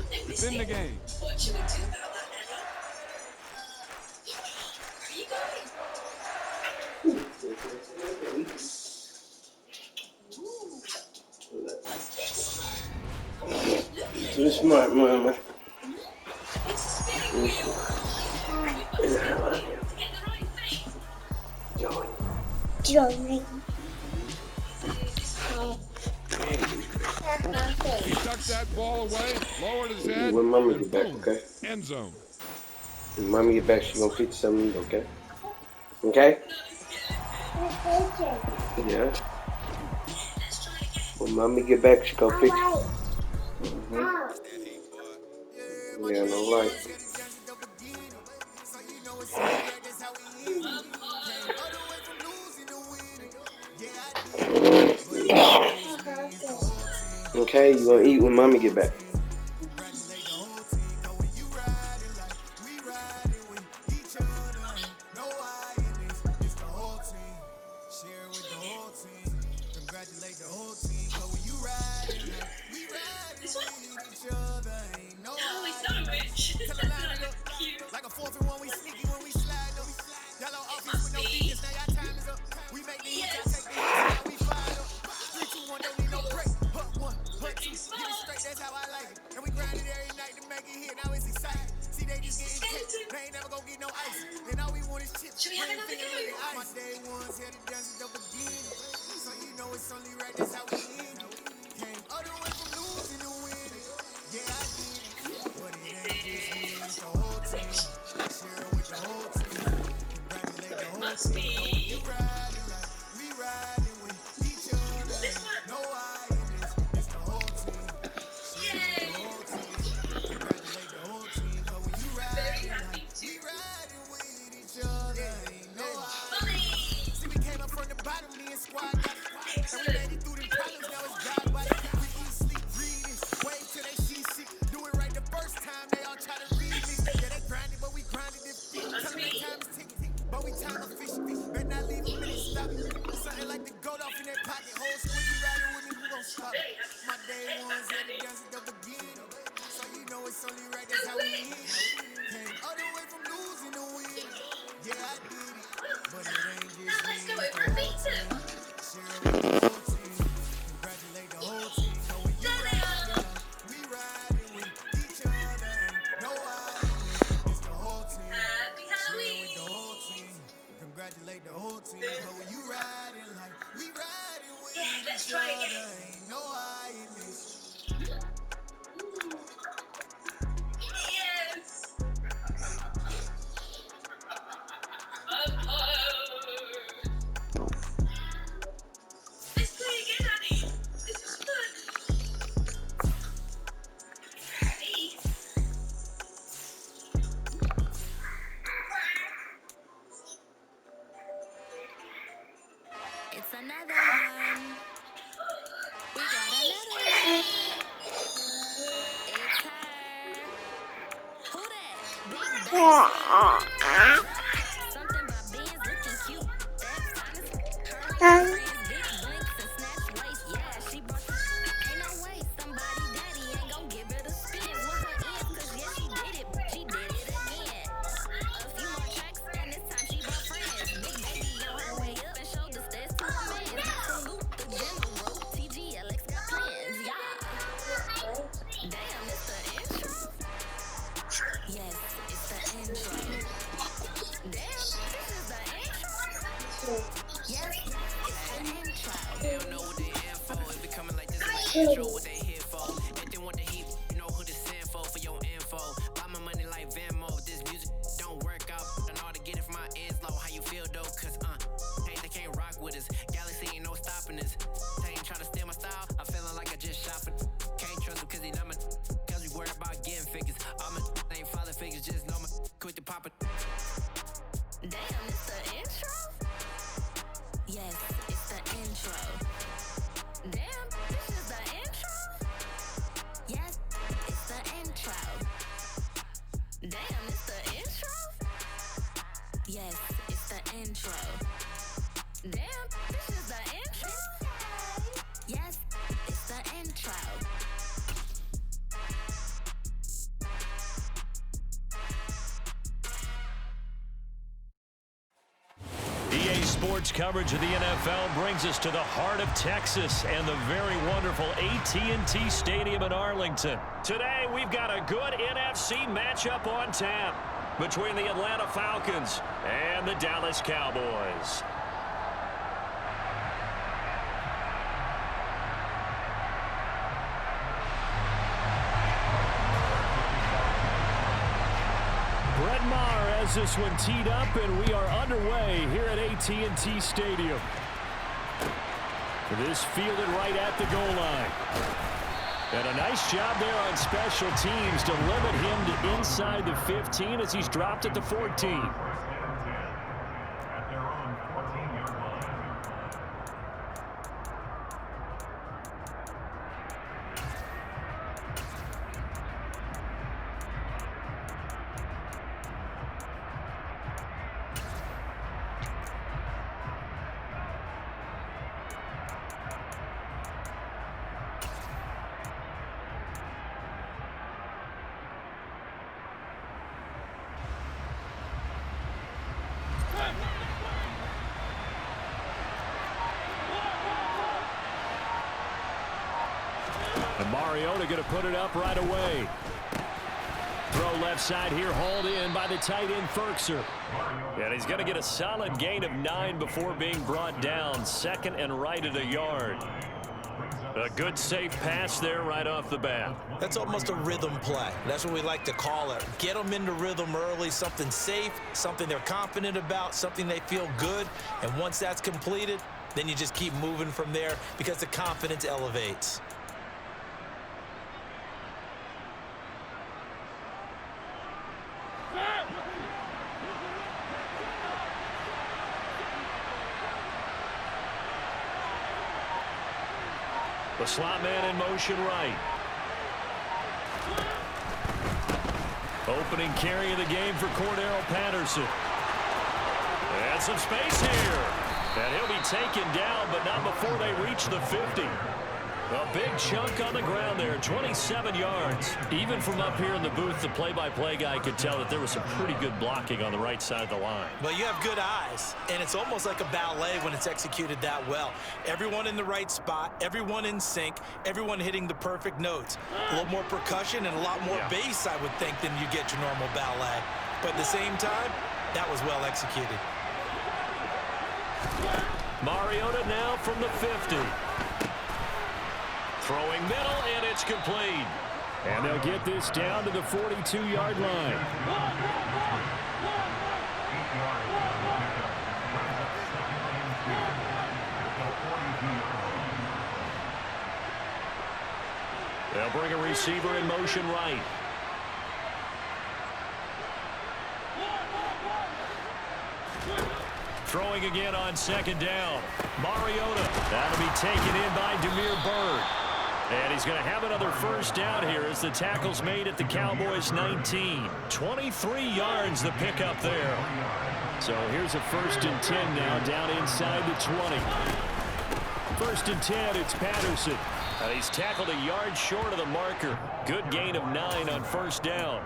start. It's in the game. What should we do about that, Nanny? Where are you going? Ooh. What's this? Too smart, mama. It's a spinning wheel. We must spin the wheel to get the right thing. Johnny. He tucked that ball away, lowered his head, When mama and get back, boom, okay? end zone. When mama get back, she gonna fix something, okay? Okay? Yeah. Let's try again. When mommy get back, she gonna fix it. Yeah, no light. Okay, you gonna eat when mommy get back. This one? Oh, he's so rich. Cute. Like a fourth and one, we sneaky when we slide them. Yellow office with no defense, now our time is up. We make the hits, y'all take the hits, now we fired up. 3, 2, 1, don't need no break. Hook one, hook two, get it straight, that's how I like it. And we grind it every night to make it hit, now it's exciting. See, they just getting tips, they ain't never gonna get no ice. And all we want is chips. Should we have another go? My day ones here to dance it up again. So you know it's only right, that's how we end it. Came all the way from losing to winning. Yeah, I did it. But it ain't just me, it's the whole team. Share it with the whole team. Congratulate the whole Must team. be. We riding with each other. This one. No hiding, it's the whole team. Share it with the whole team. Congratulate the whole team. 'Cause when you Very riding, happy we too. riding with each other. Ain't no hiding. Funny. See, we came up from the bottom, me and squad got it. And we made it through them problems, now it's God by it. We eat, sleep, breathe, wave till they see shit. Do it right the first time, they all try to read me. Yeah, they grinded, but we grinded this fit. Tell them that time is ticking, but we time efficient. Better not leave a minute, stop it. Something like the gold off in that pocket. Whole squeaky riding with me, who gon' stop it? My day ones had to dance at the beginning. So you know it's only right, that's how we end. Came all the way from losing to winning. Yeah, I did it, but it ain't just Now let's me. go over a pizza. Share with the whole team. Congratulate the whole team. Know when you Ta-da! we riding with each other. No hiding, it's the whole team. Happy Share with the Halloween. whole team. Congratulate the whole team. Know when you riding like we riding with Yeah, let's each try other. again. Ain't no hiding this. Yes. Let's play again, Annie. This is fun. Hey. It's another one. We got another one. It's her. Who that? Big back. Something about beans looking cute. That's honest. Her and her friends, big blinks and snatch waist. Yeah, she brought the. Ain't no way somebody daddy ain't gon' give it a spin with her ends. 'Cause yeah, she did it. She did it again. A few more tracks and this time she brought friends. Big baby on her way up and shoulder stairs to a man. Salute the general. TGLX got plans. Yeah. Damn, it's the intro. Yes, it's the intro. Damn, this is the intro. Yes, it's the intro. They don't know what they in for. It be coming like this, like intro, what they here for. If they want the heat, you know who to send for your info. Buy my money like Venmo. This music don't work out. I know how to get it from my ends low. How you feel though? Cause hey, they can't rock with us. Galaxy ain't no stopping us. They ain't trying to steal my style. I'm feeling like I just shot for. Can't trust him cause he not my. Cause we worried about getting figures. All my ain't father figures, just know my quick to pop it. Damn, it's the intro? Yes, it's the intro. Damn, this is the intro? Sports coverage of the NFL brings us to the heart of Texas and the very wonderful AT&T Stadium in Arlington. Today, we've got a good NFC matchup on tap between the Atlanta Falcons and the Dallas Cowboys. Brett Maher has this one teed up, and we are underway here at AT&T Stadium. This fielded right at the goal line. And a nice job there on special teams to limit him to inside the 15 as he's dropped at the 14. And Mariota going to put it up right away. Throw left side here, hauled in by the tight end Ferkser. And he's going to get a solid gain of 9 before being brought down. Second and right at a yard. A good safe pass there right off the bat. That's almost a rhythm play. That's what we like to call it. Get them into rhythm early, something safe, something they're confident about, something they feel good. And once that's completed, then you just keep moving from there because the confidence elevates. The slot man in motion right. Opening carry of the game for Cordero Patterson. And some space here. And he'll be taken down, but not before they reach the 50. A big chunk on the ground there, 27 yards. Even from up here in the booth, the play-by-play guy could tell that there was some pretty good blocking on the right side of the line. Well, you have good eyes, and it's almost like a ballet when it's executed that well. Everyone in the right spot, everyone in sync, everyone hitting the perfect notes. A little more percussion and a lot more bass, I would think, than you get your normal ballet. But at the same time, that was well executed. Mariota now from the 50. Throwing middle, and it's complete. And they'll get this down to the 42-yard line. They'll bring a receiver in motion right. Throwing again on second down. Mariota. That'll be taken in by Damiere Byrd. And he's going to have another first down here as the tackle's made at the Cowboys' 19. 23 yards the pickup there. So here's a 1st and 10 now down inside the 20. 1st and 10, it's Patterson. He's tackled a yard short of the marker. Good gain of 9 on first down.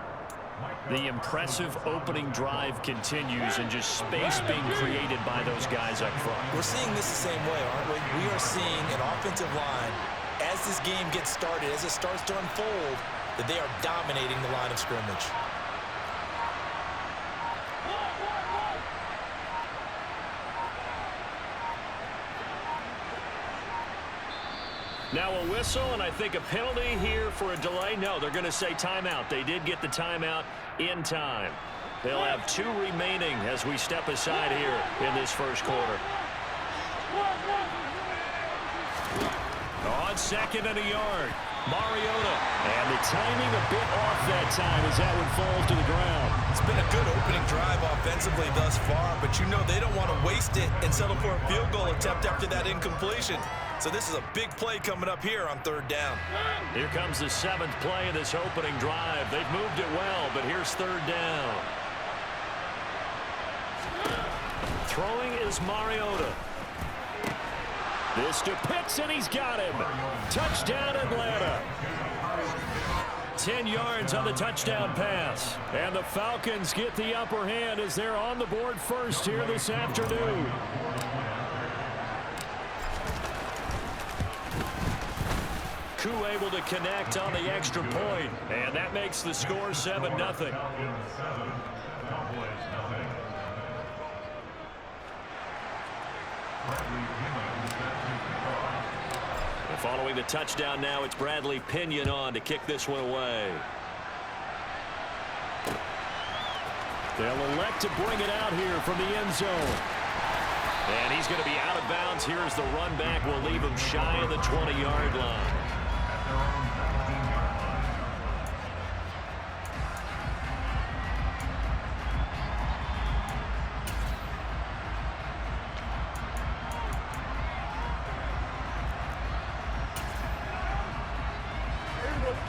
The impressive opening drive continues and just space being created by those guys up front. We're seeing this the same way, aren't we? We are seeing an offensive line, as this game gets started, as it starts to unfold, that they are dominating the line of scrimmage. Now a whistle, and I think a penalty here for a delay. No, they're going to say timeout. They did get the timeout in time. They'll have 2 remaining as we step aside here in this first quarter. On second and a yard, Mariota. And the timing a bit off that time as that one falls to the ground. It's been a good opening drive offensively thus far, but you know they don't want to waste it and settle for a field goal attempt after that incompletion. So this is a big play coming up here on 3rd down. Here comes the 7th play of this opening drive. They've moved it well, but here's 3rd down. Throwing is Mariota. This to Pitts, and he's got him. Touchdown, Atlanta. 10 yards on the touchdown pass. And the Falcons get the upper hand as they're on the board first here this afternoon. Koo able to connect on the extra point, and that makes the score 7-0. Following the touchdown now, it's Bradley Pinion on to kick this one away. They'll elect to bring it out here from the end zone. And he's going to be out of bounds here as the run back will leave him shy of the 20-yard line.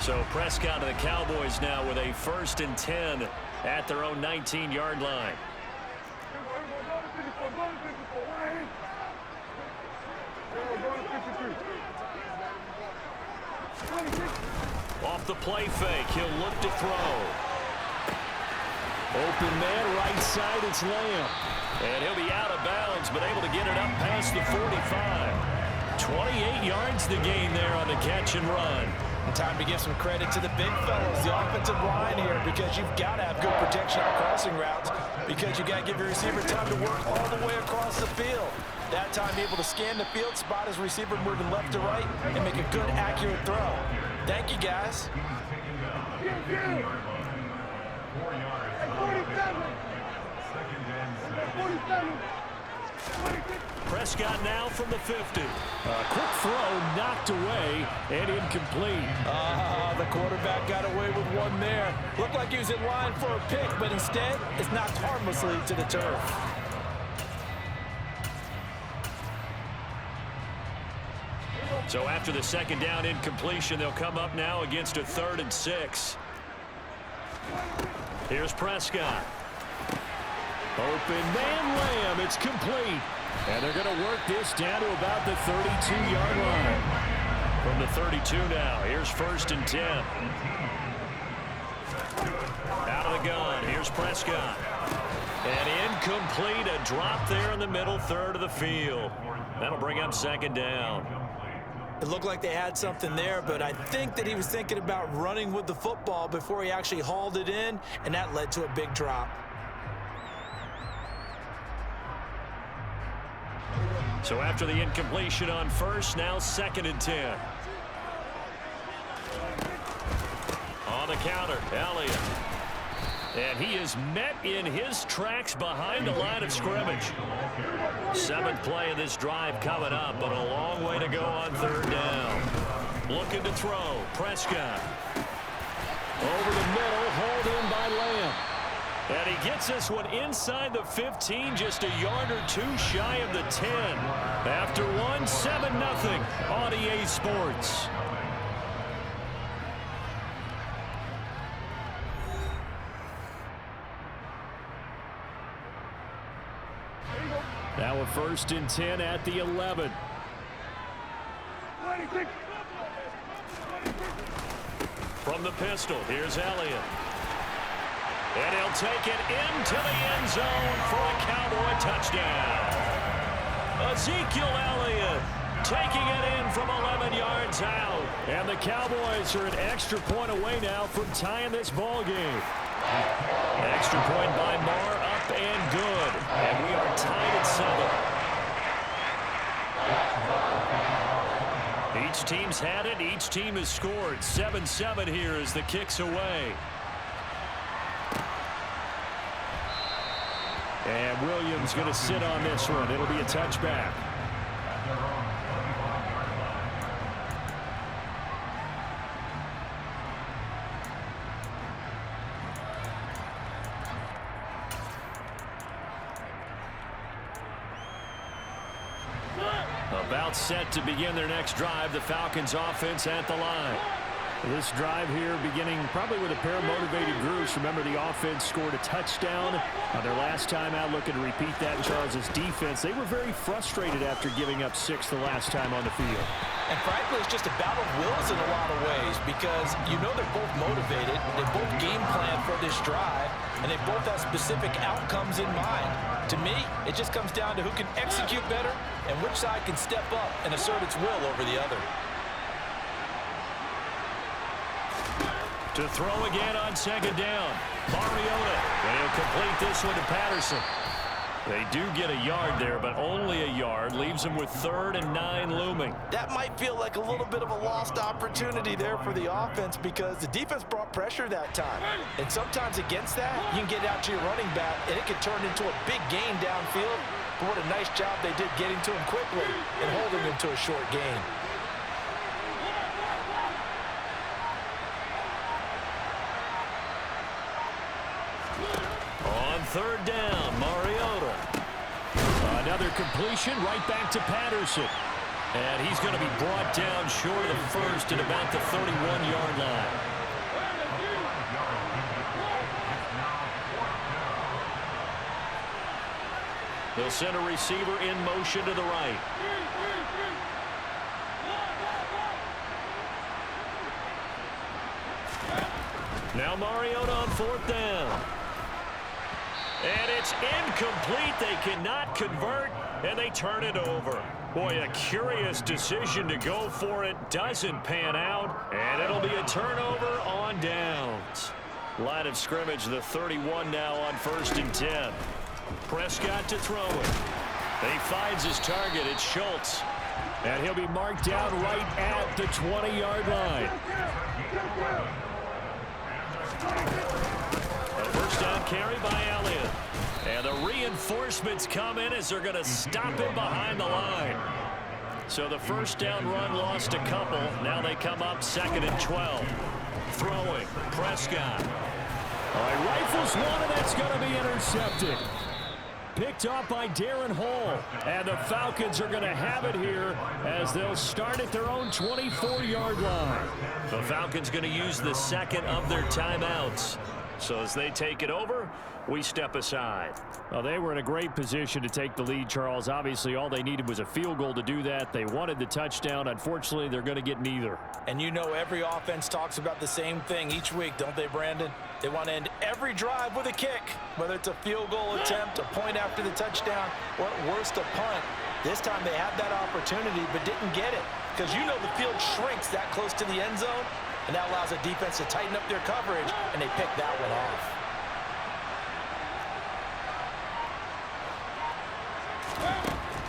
So Prescott and the Cowboys now with a 1st and 10 at their own 19-yard line. Off the play fake, he'll look to throw. Open man, right side, it's Lamb. And he'll be out of bounds, but able to get it up past the 45. 28 yards the gain there on the catch and run. Time to give some credit to the big fellows, the offensive line here, because you've got to have good protection on crossing routes, because you got to give your receiver time to work all the way across the field. That time able to scan the field, spot his receiver moving left to right, and make a good, accurate throw. Thank you, guys. Prescott now from the 50. A quick throw knocked away and incomplete. The quarterback got away with one there. Looked like he was in line for a pick, but instead it's knocked harmlessly to the turf. So after the 2nd down incompletion, they'll come up now against a 3rd and 6. Here's Prescott. Open man, Lamb. It's complete. And they're going to work this down to about the 32-yard line. From the 32 now, here's 1st and 10. Out of the gun, here's Prescott. And incomplete, a drop there in the middle 3rd of the field. That'll bring up 2nd down. It looked like they had something there, but I think that he was thinking about running with the football before he actually hauled it in, and that led to a big drop. So after the incompletion on 1st, now 2nd and 10. On the counter, Elliott. And he is met in his tracks behind the line of scrimmage. 7th play of this drive coming up, but a long way to go on 3rd down. Looking to throw, Prescott. Over the middle, hauled in by Lamb. And he gets this one inside the 15, just a yard or two shy of the 10. After one, 7-0 on EA Sports. Now a 1st and 10 at the 11. From the pistol, here's Elliott. And he'll take it into the end zone for a Cowboy touchdown. Ezekiel Elliott taking it in from 11 yards out. And the Cowboys are an extra point away now from tying this ball game. Extra point by Marr, up and good. And we are tied at 7. Each team's had it. Each team has scored. 7-7 here as the kick's away. And Williams going to sit on this one. It'll be a touchback. About set to begin their next drive. The Falcons offense at the line. This drive here beginning probably with a pair of motivated groups. Remember, the offense scored a touchdown on their last time out, looking to repeat that. Charles' defense, they were very frustrated after giving up 6 the last time on the field. And frankly, it's just a battle of wills in a lot of ways because you know they're both motivated, they both game plan for this drive, and they both have specific outcomes in mind. To me, it just comes down to who can execute better and which side can step up and assert its will over the other. To throw again on second down. Mariota, and he'll complete this one to Patterson. They do get a yard there, but only a yard. Leaves them with 3rd and 9 looming. That might feel like a little bit of a lost opportunity there for the offense because the defense brought pressure that time. And sometimes against that, you can get out to your running back, and it can turn into a big gain downfield. But what a nice job they did getting to him quickly and holding him to a short gain. On 3rd down, Mariota. Another completion right back to Patterson. And he's going to be brought down short of the first at about the 31-yard line. They'll send a receiver in motion to the right. Now Mariota on 4th down. And it's incomplete. They cannot convert, and they turn it over. Boy, a curious decision to go for it. Doesn't pan out, and it'll be a turnover on downs. Line of scrimmage, the 31 now on 1st and 10. Prescott to throw it. He finds his target. It's Schultz. And he'll be marked down right at the 20-yard line. A first down carry by Elliott. And the reinforcements come in as they're going to stop him behind the line. So the first down run lost a couple. Now they come up 2nd and 12. Throwing. Prescott. All right, rifles one, and that's going to be intercepted. Picked off by Darren Hall. And the Falcons are going to have it here as they'll start at their own 24-yard line. The Falcons going to use the 2nd of their timeouts. So as they take it over, we step aside. Well, they were in a great position to take the lead, Charles. Obviously, all they needed was a field goal to do that. They wanted the touchdown. Unfortunately, they're going to get neither. And you know every offense talks about the same thing each week, don't they, Brandon? They want to end every drive with a kick, whether it's a field goal attempt, a point after the touchdown, or at worst, a punt. This time they had that opportunity but didn't get it because you know the field shrinks that close to the end zone, and that allows the defense to tighten up their coverage, and they pick that one off.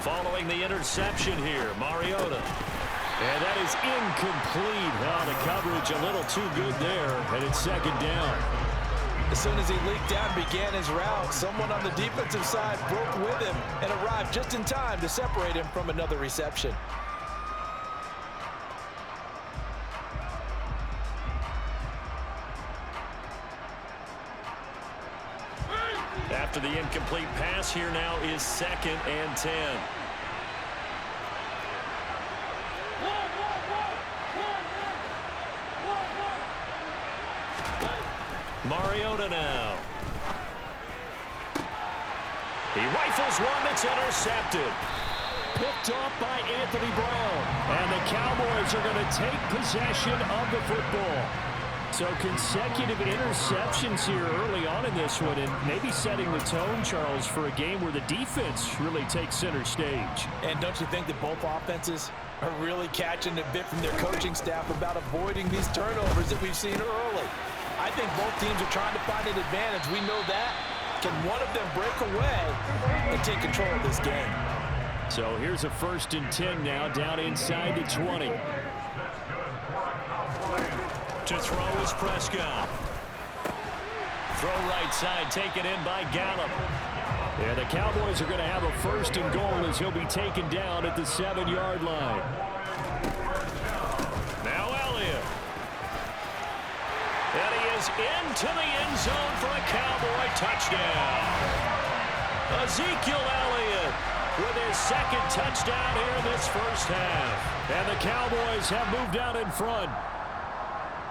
Following the interception here, Mariota. And that is incomplete. Well, the coverage a little too good there, and it's 2nd down. As soon as he leaked down, began his route, someone on the defensive side broke with him and arrived just in time to separate him from another reception. After the incomplete pass, here now is 2nd and 10. Mariota now. He rifles one that's intercepted. Picked off by Anthony Brown. And the Cowboys are going to take possession of the football. So consecutive interceptions here early on in this one, and maybe setting the tone, Charles, for a game where the defense really takes center stage. And don't you think that both offenses are really catching a bit from their coaching staff about avoiding these turnovers that we've seen early? I think both teams are trying to find an advantage. We know that. Can one of them break away and take control of this game? So here's a 1st and 10 now, down inside the 20. To throw is Prescott. Throw right side, taken in by Gallup. And the Cowboys are going to have a 1st and goal as he'll be taken down at the 7-yard line. Now Elliott. And he is into the end zone for a Cowboy touchdown. Ezekiel Elliott with his 2nd touchdown here in this first half. And the Cowboys have moved out in front.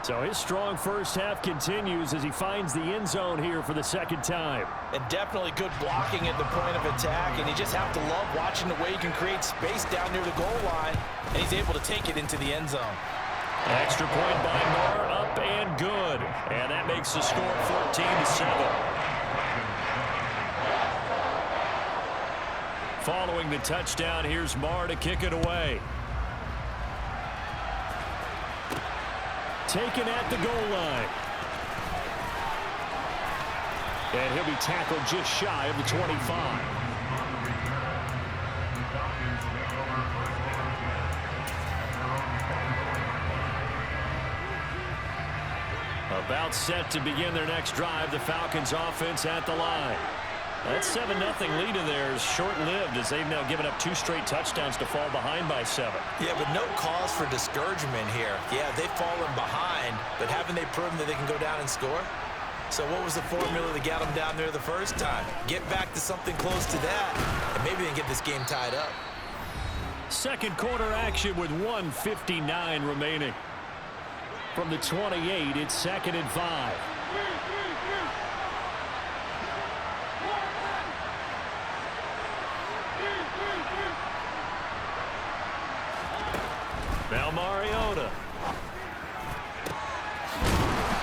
So his strong first half continues as he finds the end zone here for the second time. And definitely good blocking at the point of attack, and you just have to love watching the way he can create space down near the goal line, and he's able to take it into the end zone. Extra point by Moore, up and good. And that makes the score 14-7. Following the touchdown, here's Moore to kick it away. Taken at the goal line. And he'll be tackled just shy of the 25. About set to begin their next drive. The Falcons offense at the line. That 7-0 lead in there is short-lived as they've now given up 2 straight touchdowns to fall behind by 7. Yeah, but no cause for discouragement here. Yeah, they've fallen behind, but haven't they proven that they can go down and score? So what was the formula that got them down there the first time? Get back to something close to that, and maybe they can get this game tied up. Second quarter action with 1:59 remaining. From the 28, it's 2nd and 5. Now Mariota.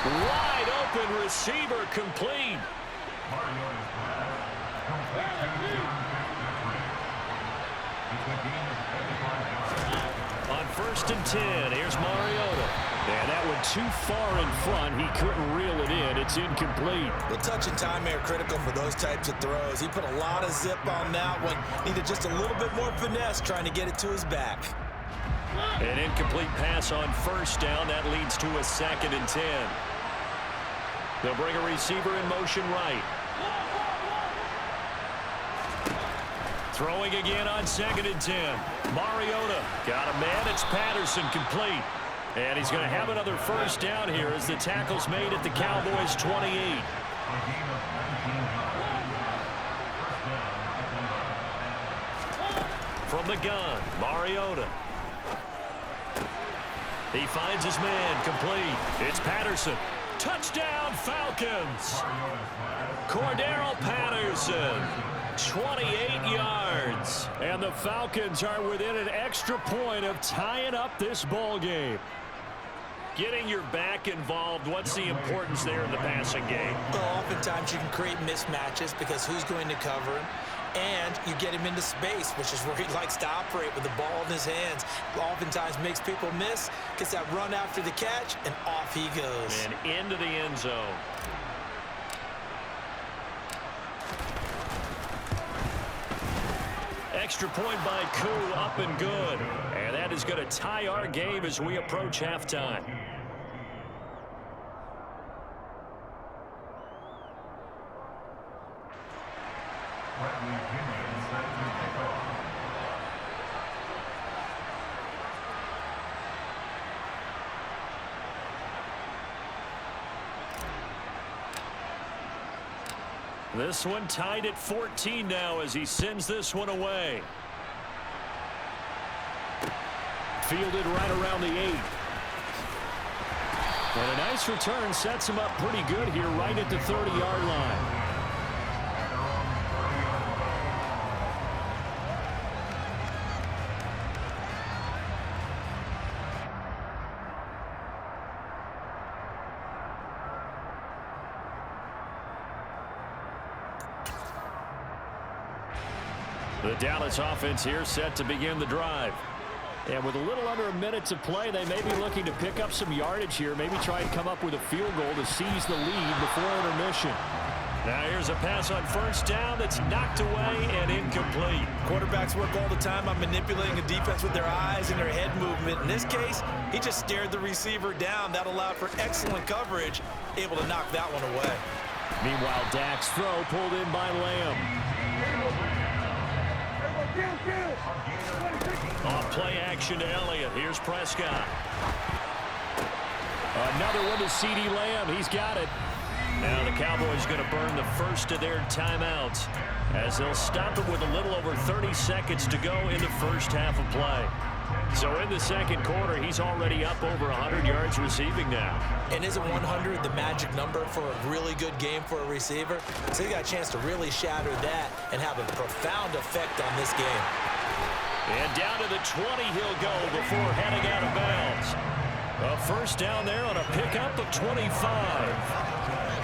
Wide open receiver complete. On 1st and 10, here's Mariota. And that one too far in front. He couldn't reel it in. It's incomplete. Well, touch and time are critical for those types of throws. He put a lot of zip on that one. Needed just a little bit more finesse trying to get it to his back. An incomplete pass on 1st down. That leads to a 2nd and 10. They'll bring a receiver in motion right. Throwing again on 2nd and 10. Mariota got a man. It's Patterson complete. And he's going to have another 1st down here as the tackle's made at the Cowboys' 28. From the gun, Mariota. He finds his man complete. It's Patterson. Touchdown, Falcons. Cordero Patterson. 28 yards. And the Falcons are within an extra point of tying up this ball game. Getting your back involved, what's the importance there in the passing game? Well, oftentimes you can create mismatches because who's going to cover him? And you get him into space, which is where he likes to operate with the ball in his hands. Oftentimes makes people miss, gets that run after the catch, and off he goes. And into the end zone. Extra point by Koo, up and good. And that is going to tie our game as we approach halftime. This one tied at 14 now as he sends this one away. Fielded right around the 8. And a nice return sets him up pretty good here right at the 30-yard line. The Dallas offense here set to begin the drive. And with a little under a minute to play, they may be looking to pick up some yardage here, maybe try and come up with a field goal to seize the lead before intermission. Now here's a pass on 1st down that's knocked away and incomplete. Quarterbacks work all the time on manipulating a defense with their eyes and their head movement. In this case, he just stared the receiver down. That allowed for excellent coverage, able to knock that one away. Meanwhile, Dak's throw pulled in by Lamb. Off play action to Elliott. Here's Prescott. Another one to C.D. Lamb. He's got it. Now the Cowboys going to burn the first of their timeouts as they'll stop it with a little over 30 seconds to go in the first half of play. So in the second quarter, he's already up over 100 yards receiving now. And isn't 100 the magic number for a really good game for a receiver? So he got a chance to really shatter that and have a profound effect on this game. And down to the 20 he'll go before heading out of bounds. A first down there on a pickup of 25.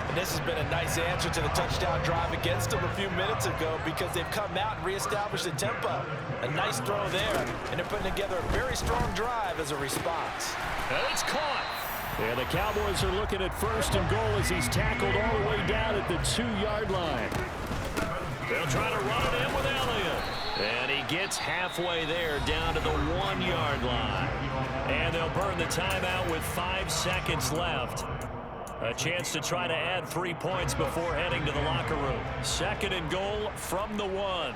And this has been a nice answer to the touchdown drive against them a few minutes ago because they've come out and reestablished the tempo. A nice throw there, and they're putting together a very strong drive as a response. And it's caught. And the Cowboys are looking at first and goal as he's tackled all the way down at the 2-yard line. They'll try to run it in with Elliott. And he gets halfway there down to the 1-yard line. And they'll burn the timeout with 5 seconds left. A chance to try to add 3 points before heading to the locker room. Second and goal from the 1.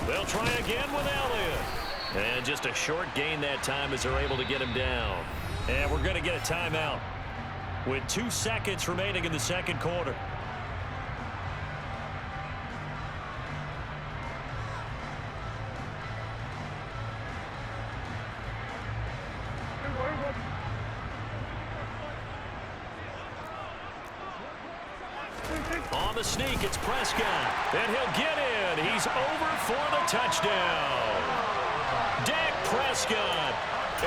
They'll try again with Elliott. And just a short gain that time as they're able to get him down. And we're going to get a timeout with 2 seconds remaining in the second quarter. On the sneak, it's Prescott. And he'll get in. He's over for the touchdown. Dak Prescott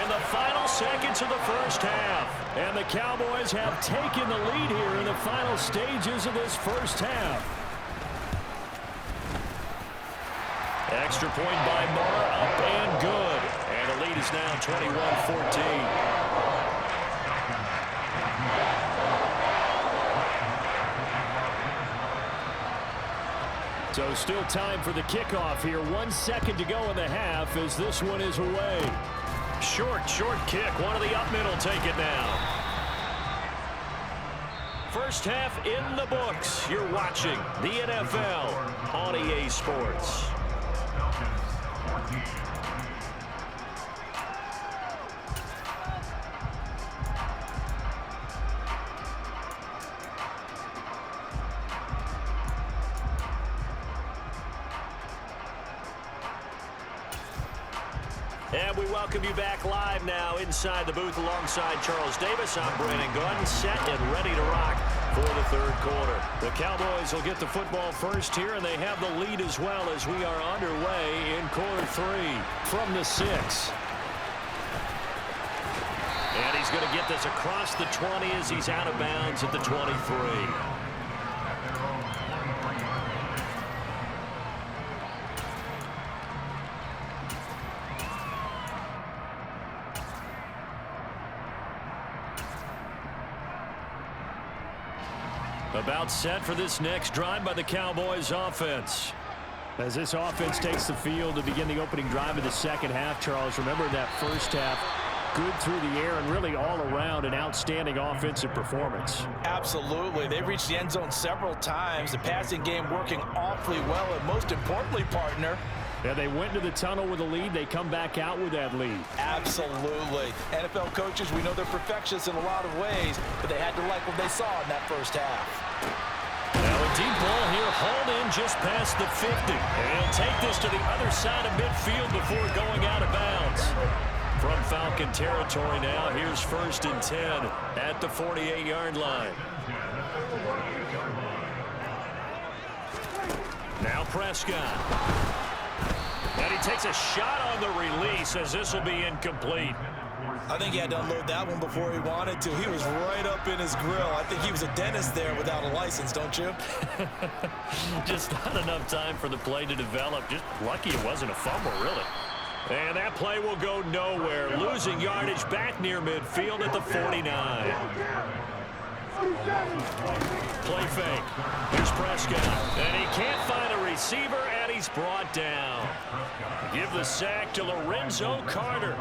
in the final seconds of the first half. And the Cowboys have taken the lead here in the final stages of this first half. Extra point by Moore, up and good. And the lead is now 21-14. So still time for the kickoff here. 1 second to go in the half as this one is away. Short kick. One of the up middle take it now. First half in the books. You're watching the NFL on EA Sports. And we welcome you back live now inside the booth alongside Charles Davis. I'm Brandon Gordon, set and ready to rock for the third quarter. The Cowboys will get the football first here, and they have the lead as well as we are underway in quarter 3 from the 6. And he's going to get this across the 20 as he's out of bounds at the 23. About set for this next drive by the Cowboys offense. As this offense takes the field to begin the opening drive of the second half, Charles, remember that first half, good through the air and really all around an outstanding offensive performance. Absolutely. They reached the end zone several times. The passing game working awfully well, and most importantly, partner, yeah, they went to the tunnel with a lead. They come back out with that lead. Absolutely. NFL coaches, we know they're perfectionists in a lot of ways, but they had to like what they saw in that first half. Now a deep ball here, hauled in just past the 50. And he'll take this to the other side of midfield before going out of bounds. From Falcon territory now, here's 1st and 10 at the 48-yard line. Now Prescott. And he takes a shot on the release as this will be incomplete. I think he had to unload that one before he wanted to. He was right up in his grill. I think he was a dentist there without a license, don't you? Just not enough time for the play to develop. Just lucky it wasn't a fumble, really. And that play will go nowhere. Losing yardage back near midfield at the 49. Play fake. Here's Prescott. And he can't find a receiver, and he's brought down. Give the sack to Lorenzo Carter.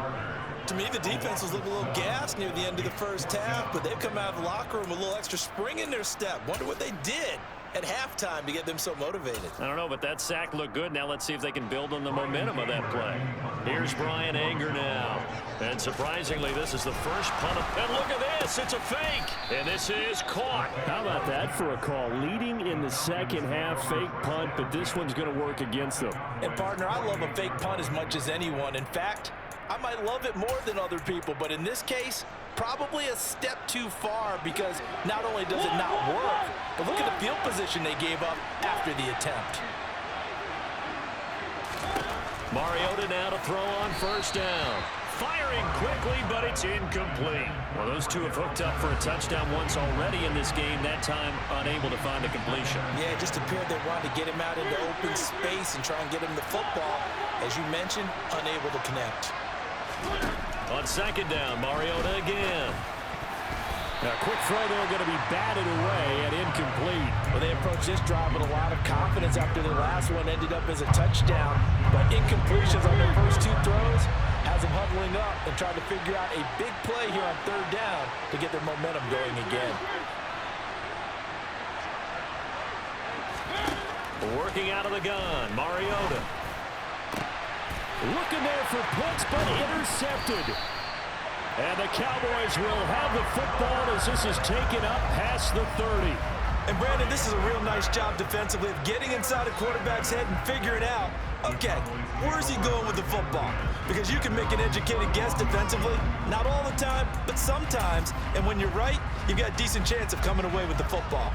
To me, the defense was looking a little gassed near the end of the first half, but they've come out of the locker room with a little extra spring in their step. Wonder what they did at halftime to get them so motivated. I don't know, but that sack looked good. Now let's see if they can build on the momentum of that play. Here's Brian Anger now. And surprisingly, this is the first punt. And look at this. It's a fake. And this is caught. How about that for a call? Leading in the second half, fake punt, but this one's going to work against them. And, partner, I love a fake punt as much as anyone. In fact, I might love it more than other people, but in this case, probably a step too far because not only does it not work, but look at the field position they gave up after the attempt. Mariota now to throw on first down. Firing quickly, but it's incomplete. Well, those two have hooked up for a touchdown once already in this game, that time unable to find the completion. Yeah, it just appeared they wanted to get him out into open space and try and get him the football. As you mentioned, unable to connect. On second down, Mariota again. A quick throw there going to be batted away and incomplete. Well, they approached this drive with a lot of confidence after the last one ended up as a touchdown. But incompletions on their first two throws has them huddling up and trying to figure out a big play here on third down to get their momentum going again. Working out of the gun, Mariota. Looking there for points, but intercepted. And the Cowboys will have the football as this is taken up past the 30. And, Brandon, this is a real nice job defensively of getting inside a quarterback's head and figuring out, okay, where's he going with the football? Because you can make an educated guess defensively, not all the time, but sometimes. And when you're right, you've got a decent chance of coming away with the football.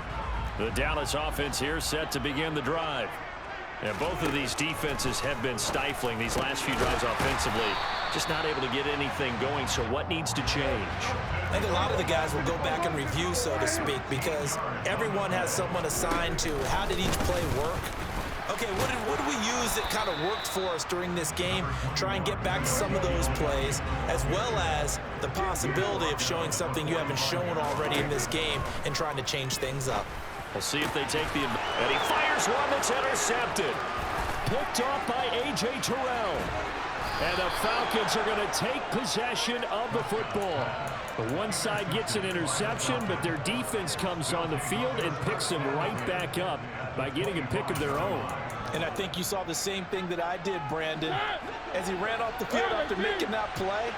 The Dallas offense here set to begin the drive. And both of these defenses have been stifling these last few drives offensively. Just not able to get anything going, so what needs to change? I think a lot of the guys will go back and review, so to speak, because everyone has someone assigned to how did each play work. Okay, what did we use that kind of worked for us during this game? Try and get back to some of those plays, as well as the possibility of showing something you haven't shown already in this game and trying to change things up. We'll see if they take the... And he fires one that's intercepted. Picked off by A.J. Terrell. And the Falcons are going to take possession of the football. The one side gets an interception, but their defense comes on the field and picks them right back up by getting a pick of their own. And I think you saw the same thing that I did, Brandon. As he ran off the field after making that play,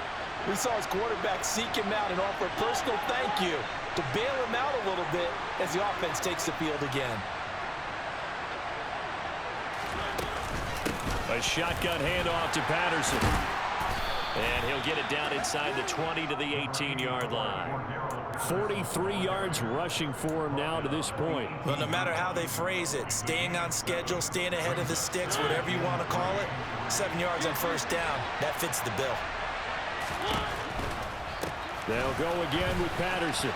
we saw his quarterback seek him out and offer a personal thank you to bail him out a little bit as the offense takes the field again. A shotgun handoff to Patterson. And he'll get it down inside the 20 to the 18-yard line. 43 yards rushing for him now to this point. Well, no matter how they phrase it, staying on schedule, staying ahead of the sticks, whatever you want to call it, 7 yards on first down, that fits the bill. They'll go again with Patterson.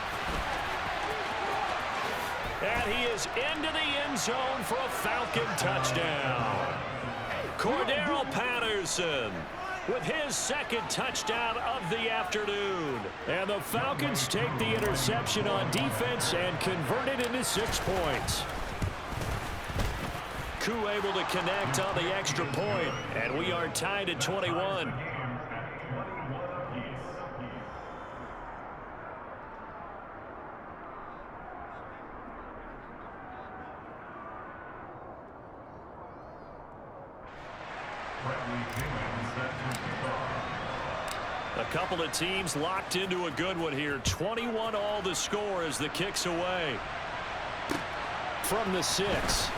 And he is into the end zone for a Falcon touchdown. Cordero Patterson with his second touchdown of the afternoon. And the Falcons take the interception on defense and convert it into 6 points. Koo able to connect on the extra point, and we are tied at 21. A couple of teams locked into a good one here. 21 all the score as the kick's away. From the 6.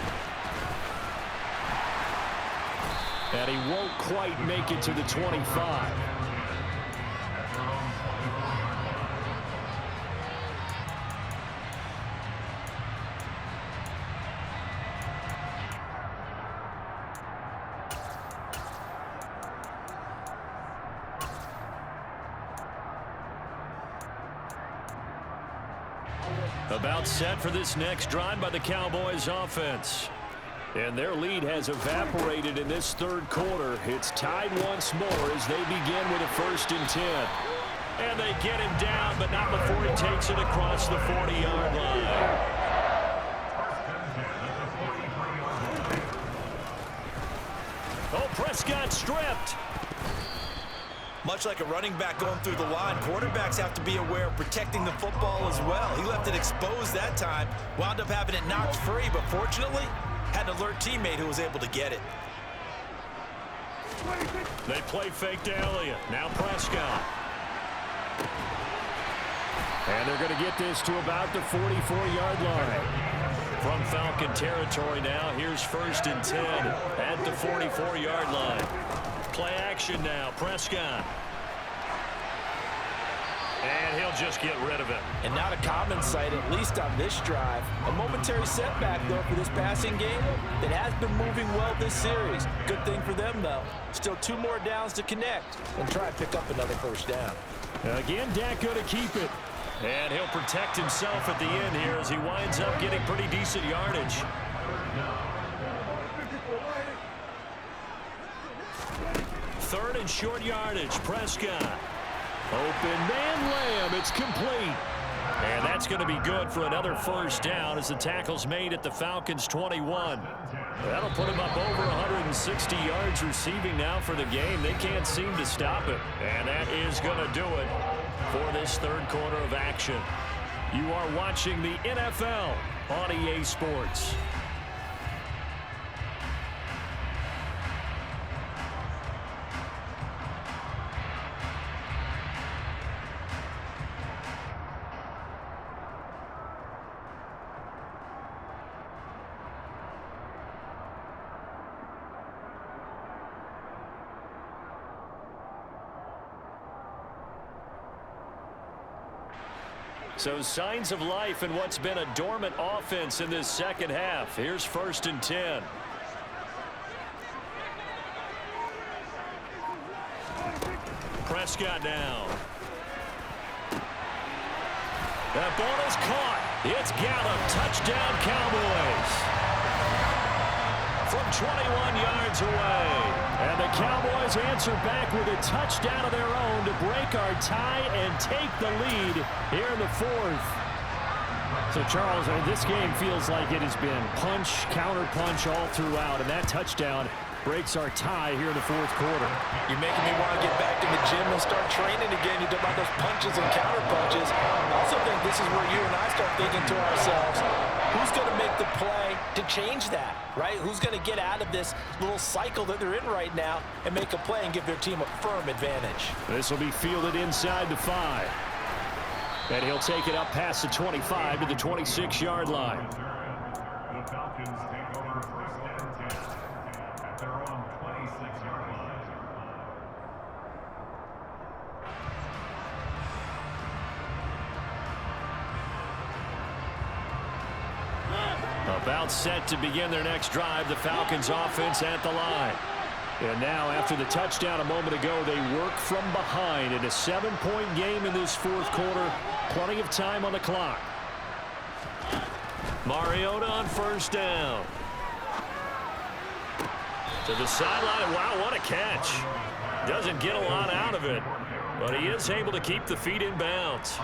And he won't quite make it to the 25. About set for this next drive by the Cowboys offense. And their lead has evaporated in this third quarter. It's tied once more as they begin with a 1st and 10. And they get him down, but not before he takes it across the 40-yard line. Oh, Prescott stripped. Much like a running back going through the line, quarterbacks have to be aware of protecting the football as well. He left it exposed that time, wound up having it knocked free, but fortunately, had an alert teammate who was able to get it. They play fake to Elliott. Now Prescott. And they're going to get this to about the 44-yard line. From Falcon territory now, here's 1st and 10 at the 44-yard line. Play action now, Prescott. And he'll just get rid of it. And not a common sight, at least on this drive. A momentary setback, though, for this passing game that has been moving well this series. Good thing for them, though. Still 2 more downs to connect and try and pick up another 1st down. Again, Dak going to keep it. And he'll protect himself at the end here as he winds up getting pretty decent yardage. 3rd and short yardage, Prescott. Open man, Lamb, it's complete. And that's going to be good for another 1st down as the tackle's made at the Falcons' 21. That'll put him up over 160 yards receiving now for the game. They can't seem to stop it. And that is going to do it for this 3rd quarter of action. You are watching the NFL on EA Sports. So signs of life in what's been a dormant offense in this 2nd half. Here's 1st and 10. Prescott now. That ball is caught. It's Gallup. Touchdown, Cowboys. From 21 yards away. And the Cowboys answer back with a touchdown of their own to break our tie and take the lead here in the 4th. So, Charles, this game feels like it has been punch, counter-punch all throughout, and that touchdown breaks our tie here in the 4th quarter. You're making me want to get back in the gym and start training again. You talk about those punches and counter-punches. I also think this is where you and I start thinking to ourselves, who's going to make the play to change that, right? Who's going to get out of this little cycle that they're in right now and make a play and give their team a firm advantage? This will be fielded inside the 5. And he'll take it up past the 25 to the 26-yard line. The Falcons take over 1st and 10 at their own 26-yard line. About set to begin their next drive, the Falcons offense at the line. And now, after the touchdown a moment ago, they work from behind in a 7-point game in this 4th quarter. Plenty of time on the clock. Mariota on 1st down. To the sideline. Wow, what a catch. Doesn't get a lot out of it, but he is able to keep the feet in bounds.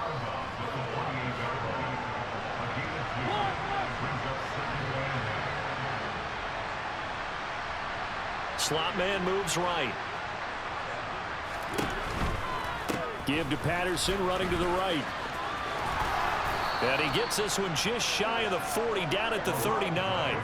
Slot man moves right. Give to Patterson, running to the right. And he gets this one just shy of the 40, down at the 39.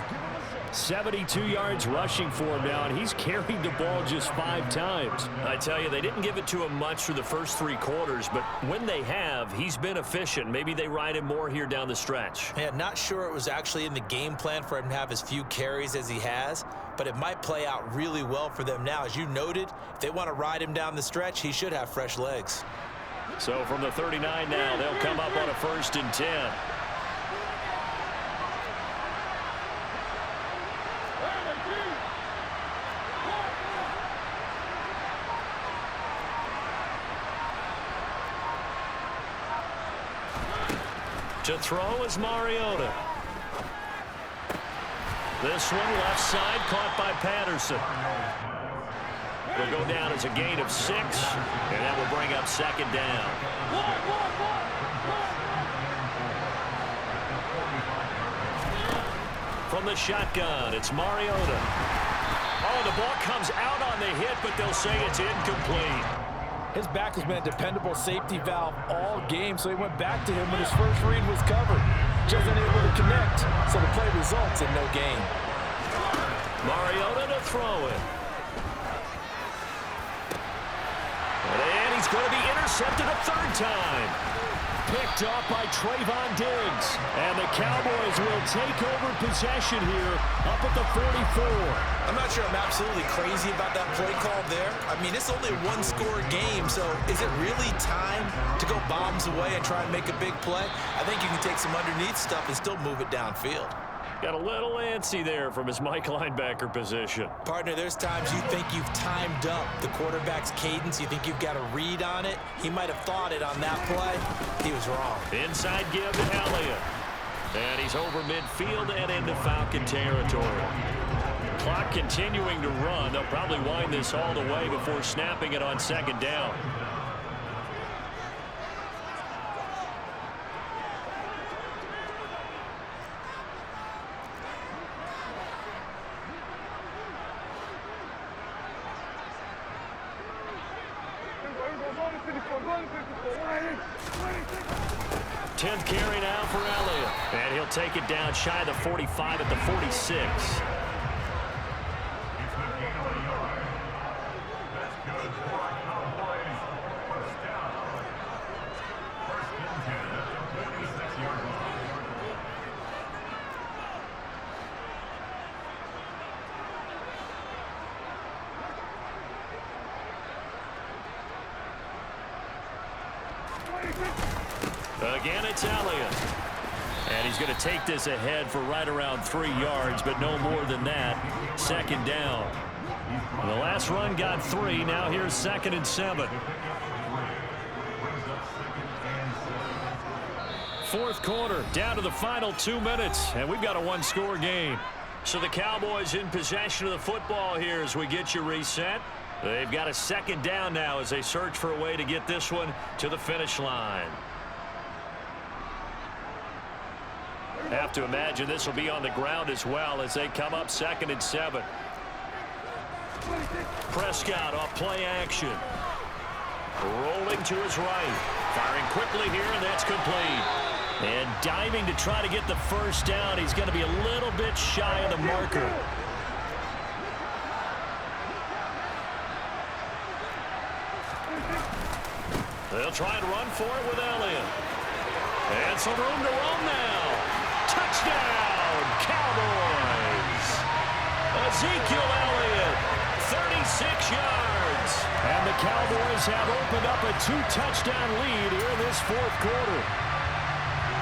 72 yards rushing for him now, and he's carried the ball just 5 times. I tell you, they didn't give it to him much for the first 3 quarters, but when they have, he's been efficient. Maybe they ride him more here down the stretch. Yeah, not sure it was actually in the game plan for him to have as few carries as he has, but it might play out really well for them now. As you noted, if they want to ride him down the stretch, he should have fresh legs. So from the 39 now, they'll come up on a 1st and 10. To throw is Mariota. This one left side caught by Patterson. Will go down as a gain of 6, and that will bring up 2nd down. From the shotgun, it's Mariota. Oh, the ball comes out on the hit, but they'll say it's incomplete. His back has been a dependable safety valve all game, so he went back to him when his first read was covered. Just unable to connect, so the play results in no gain. Mariota to throw it. And he's going to be intercepted a third time. Picked up by Trayvon Diggs. And the Cowboys will take over possession here up at the 44. I'm not sure I'm absolutely crazy about that play call there. I mean, it's only a one-score game, so is it really time to go bombs away and try and make a big play? I think you can take some underneath stuff and still move it downfield. Got a little antsy there from his Mike linebacker position. Partner, there's times you think you've timed up the quarterback's cadence. You think you've got a read on it. He might have thought it on that play. He was wrong. Inside give to Elliott. And he's over midfield and into Falcon territory. Clock continuing to run. They'll probably wind this all the way before snapping it on second down. Tenth carry now for Elliott. And he'll take it down shy of the 45 at the 46. Again, it's Elliott. And he's going to take this ahead for right around 3 yards, but no more than that. Second down. And the last run got 3. Now here's 2nd and 7. Fourth quarter, down to the final 2 minutes, and we've got a one-score game. So the Cowboys in possession of the football here as we get you reset. They've got a second down now as they search for a way to get this one to the finish line. Have to imagine this will be on the ground as well as they come up 2nd and 7. Prescott off play action. Rolling to his right. Firing quickly here, and that's complete. And diving to try to get the first down. He's going to be a little bit shy of the marker. They'll try and run for it with Elliott. And some room to roam now. Touchdown, Cowboys! Ezekiel Elliott, 36 yards. And the Cowboys have opened up a 2-touchdown lead here in this fourth quarter.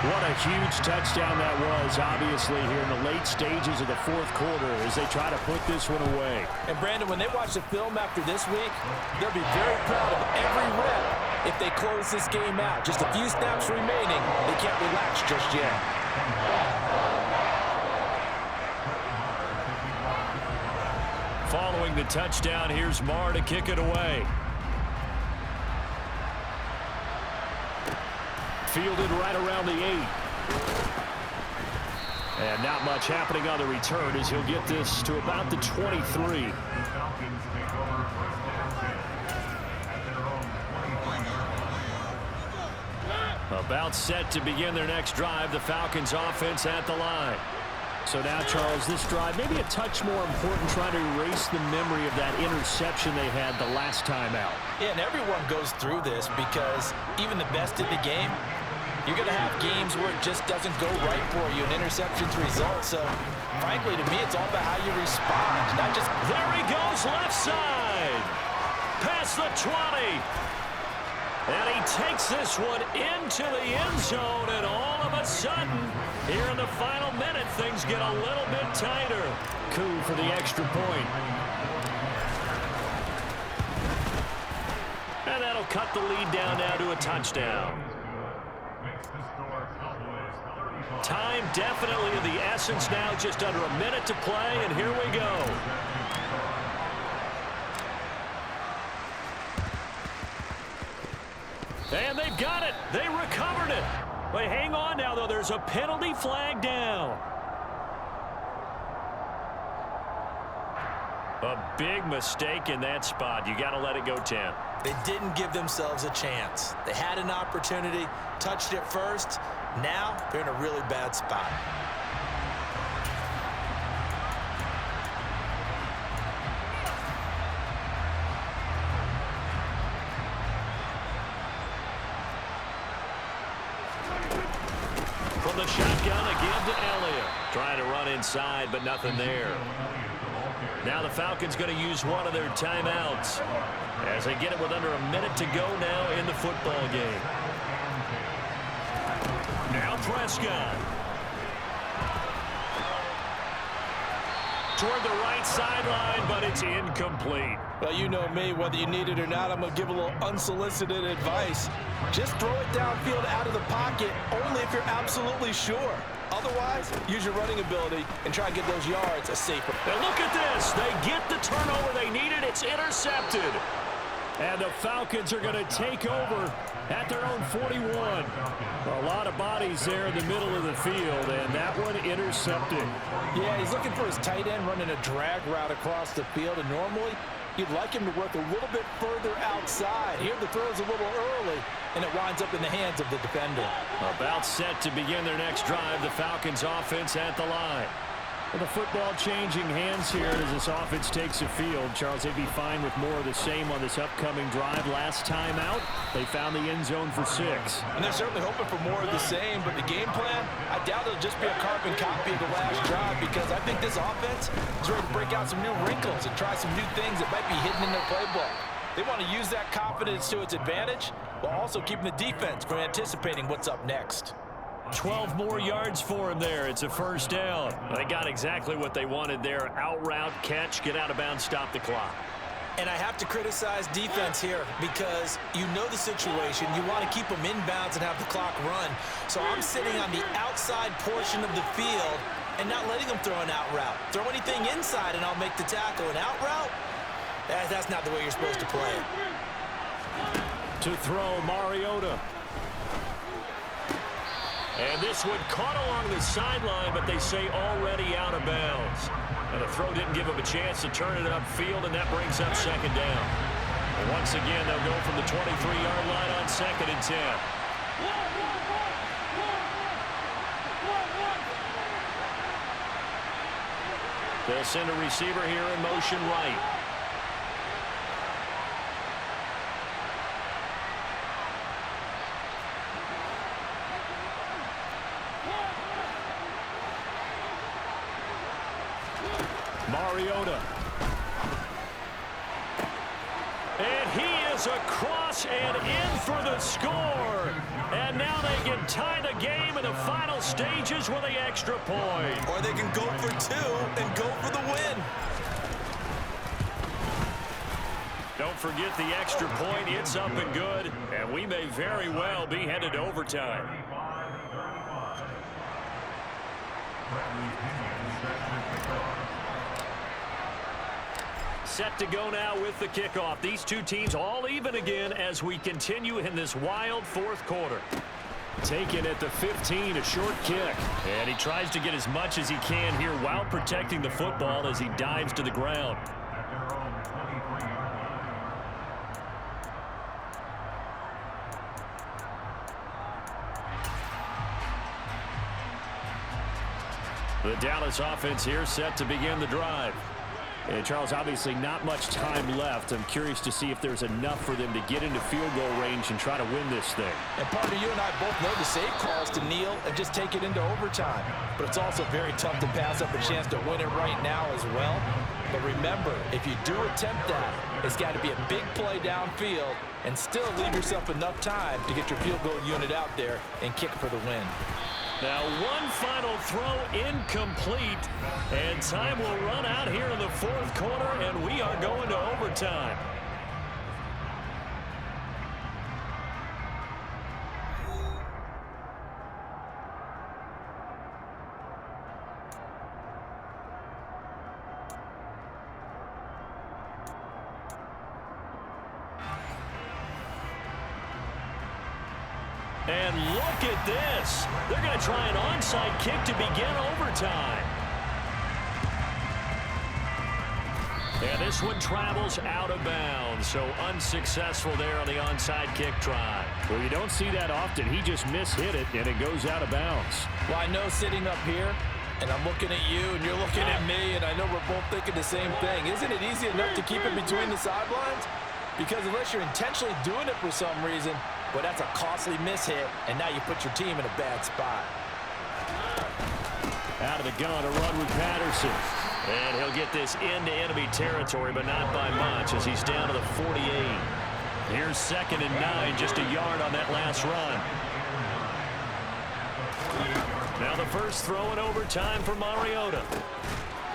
What a huge touchdown that was, obviously, here in the late stages of the fourth quarter as they try to put this one away. And, Brandon, when they watch the film after this week, they'll be very proud of every rep if they close this game out. Just a few snaps remaining. They can't relax just yet. Following the touchdown, here's Marr to kick it away. Fielded right around the 8. And not much happening on the return as he'll get this to about the 23. About set to begin their next drive, the Falcons offense at the line. So now, Charles, this drive maybe a touch more important, trying to erase the memory of that interception they had the last time out. Yeah, and everyone goes through this because even the best in the game, you're going to have games where it just doesn't go right for you, and interceptions result. So, frankly, to me, it's all about how you respond, not just... There he goes, left side. Past the 20. And he takes this one into the end zone, and all of a sudden, here in the final minute, things get a little bit tighter. Coup for the extra point. And that'll cut the lead down now to a touchdown. Time definitely of the essence now, just under a minute to play, and here we go. And they've got it. They recovered it. But hang on now, though. There's a penalty flag down. A big mistake in that spot. You got to let it go 10. They didn't give themselves a chance. They had an opportunity, touched it first. Now they're in a really bad spot. Shotgun again to Elliott. Trying to run inside, but nothing there. Now the Falcons going to use one of their timeouts as they get it with under a minute to go now in the football game. Now Prescott. Toward the right sideline, but it's incomplete. Well, you know me, whether you need it or not, I'm going to give a little unsolicited advice. Just throw it downfield out of the pocket, only if you're absolutely sure. Otherwise, use your running ability and try to get those yards a safer. And look at this. They get the turnover they needed. It's intercepted. And the Falcons are going to take over at their own 41. A lot of bodies there in the middle of the field, and that one intercepted. Yeah, he's looking for his tight end running a drag route across the field, and normally you'd like him to work a little bit further outside. Here the throw's a little early, and it winds up in the hands of the defender. About set to begin their next drive, the Falcons offense at the line. With the football changing hands here as this offense takes the field. Charles, they'd be fine with more of the same on this upcoming drive. Last time out, they found the end zone for 6. And they're certainly hoping for more of the same, but the game plan, I doubt it'll just be a carbon copy of the last drive, because I think this offense is ready to break out some new wrinkles and try some new things that might be hidden in their playbook. They want to use that confidence to its advantage while also keeping the defense from anticipating what's up next. 12 more yards for him there. It's a first down. They got exactly what they wanted there. Out route, catch, get out of bounds, stop the clock. And I have to criticize defense here because you know the situation. You want to keep them inbounds and have the clock run. So I'm sitting on the outside portion of the field and not letting them throw an out route. Throw anything inside and I'll make the tackle. An out route? That's not the way you're supposed to play it. To throw, Mariota. And this one caught along the sideline, but they say already out of bounds. And the throw didn't give him a chance to turn it upfield, and that brings up second down. And once again, they'll go from the 23-yard line on 2nd and 10. They'll send a receiver here in motion right. Mariota. And he is across and in for the score. And now they can tie the game in the final stages with the extra point. Or they can go for 2 and go for the win. Don't forget the extra point. It's up and good. And we may very well be headed to overtime. Set to go now with the kickoff. These two teams all even again as we continue in this wild fourth quarter. Taken at the 15, a short kick. And he tries to get as much as he can here while protecting the football as he dives to the ground. The Dallas offense here set to begin the drive. And Charles, obviously not much time left. I'm curious to see if there's enough for them to get into field goal range and try to win this thing. And partner, you and I both know the save calls to kneel and just take it into overtime. But it's also very tough to pass up a chance to win it right now as well. But remember, if you do attempt that, it's got to be a big play downfield and still leave yourself enough time to get your field goal unit out there and kick for the win. Now one final throw incomplete, and time will run out here in the fourth quarter, and we are going to overtime. And look at this. They're going to try an onside kick to begin overtime. And this one travels out of bounds, so unsuccessful there on the onside kick try. Well, you don't see that often. He just mishit it, and it goes out of bounds. Well, I know sitting up here, and I'm looking at you, and you're looking at me, and I know we're both thinking the same thing. Isn't it easy enough to keep it between the sidelines? Because unless you're intentionally doing it for some reason, well, that's a costly mishit, and now you put your team in a bad spot. Out of the gun, a run with Patterson. And he'll get this into enemy territory, but not by much as he's down to the 48. Here's 2nd and 9, just a yard on that last run. Now the first throw in overtime for Mariota.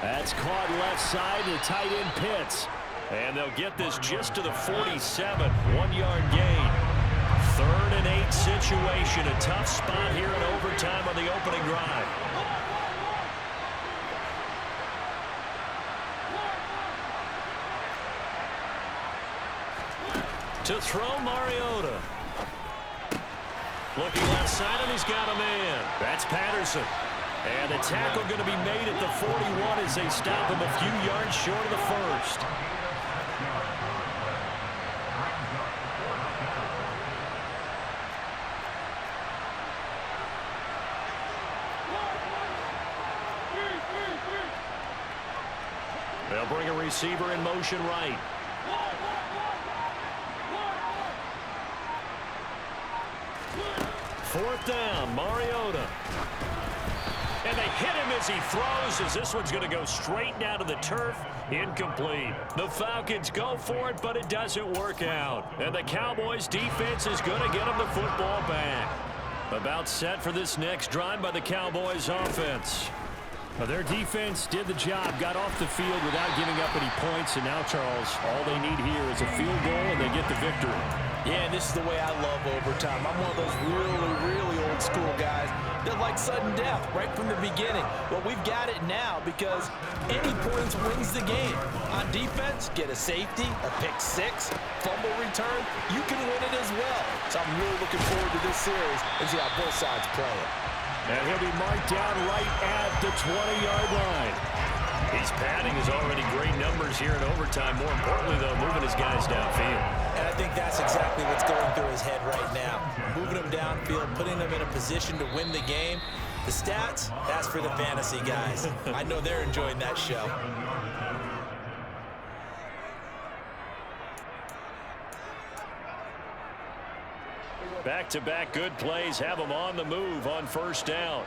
That's caught left side to tight end Pitts. And they'll get this just to the 47, 1-yard gain. 3rd and 8 situation, a tough spot here in overtime on the opening drive. To throw, Mariota. Looking left side, and he's got a man. That's Patterson. And the tackle going to be made at the 41 as they stop him a few yards short of the first. They'll bring a receiver in motion right. Fourth down, Mariota. And they hit him as he throws, as this one's going to go straight down to the turf. Incomplete. The Falcons go for it, but it doesn't work out. And the Cowboys defense is going to get them the football back. About set for this next drive by the Cowboys offense. Well, their defense did the job, got off the field without giving up any points, and now, Charles, all they need here is a field goal, and they get the victory. Yeah, and this is the way I love overtime. I'm one of those really old school guys that like sudden death right from the beginning. Well, we've got it now because any points wins the game. On defense, get a safety, a pick six, fumble return, you can win it as well. So I'm really looking forward to this series and see how both sides play it. And he'll be marked down right at the 20-yard line. He's padding his already great numbers here in overtime. More importantly, though, moving his guys downfield. And I think that's exactly what's going through his head right now. Moving them downfield, putting them in a position to win the game. The stats, that's for the fantasy guys. I know they're enjoying that show. Back-to-back good plays have him on the move on first down.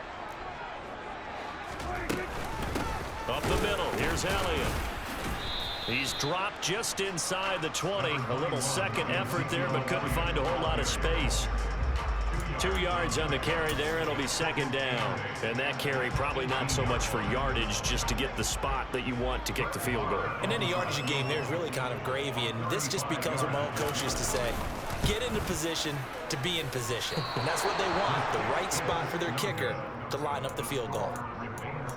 Up the middle, here's Elliott. He's dropped just inside the 20. A little second effort there, but couldn't find a whole lot of space. 2 yards on the carry there. It'll be 2nd down. And that carry probably not so much for yardage, just to get the spot that you want to kick the field goal. In any yardage game, there's really kind of gravy, and this just becomes what my old coach used to say. Get into position to be in position. And that's what they want, the right spot for their kicker to line up the field goal.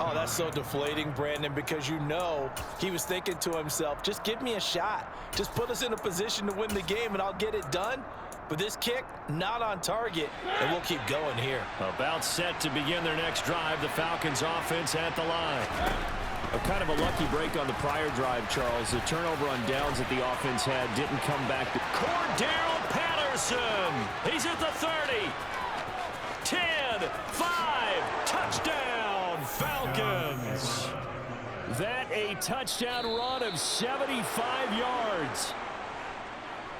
Oh, that's so deflating, Brandon, because you know he was thinking to himself, just give me a shot. Just put us in a position to win the game, and I'll get it done. But this kick, not on target, and we'll keep going here. About set to begin their next drive, the Falcons offense at the line. A kind of a lucky break on the prior drive, Charles. The turnover on downs that the offense had didn't come back. Cordero Patterson. He's at the 30. 10, 5, touchdown, Falcons. That a touchdown run of 75 yards.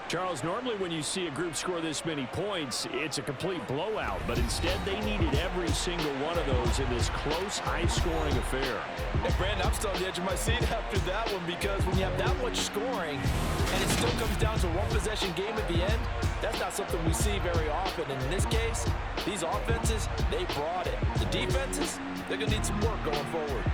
Charles, normally when you see a group score this many points, it's a complete blowout. But instead, they needed every single one of those in this close, high-scoring affair. Hey, Brandon, I'm still on the edge of my seat after that one because when you have that much scoring and it still comes down to one-possession game at the end, that's not something we see very often. And in this case, these offenses, they brought it. The defenses, they're going to need some work going forward.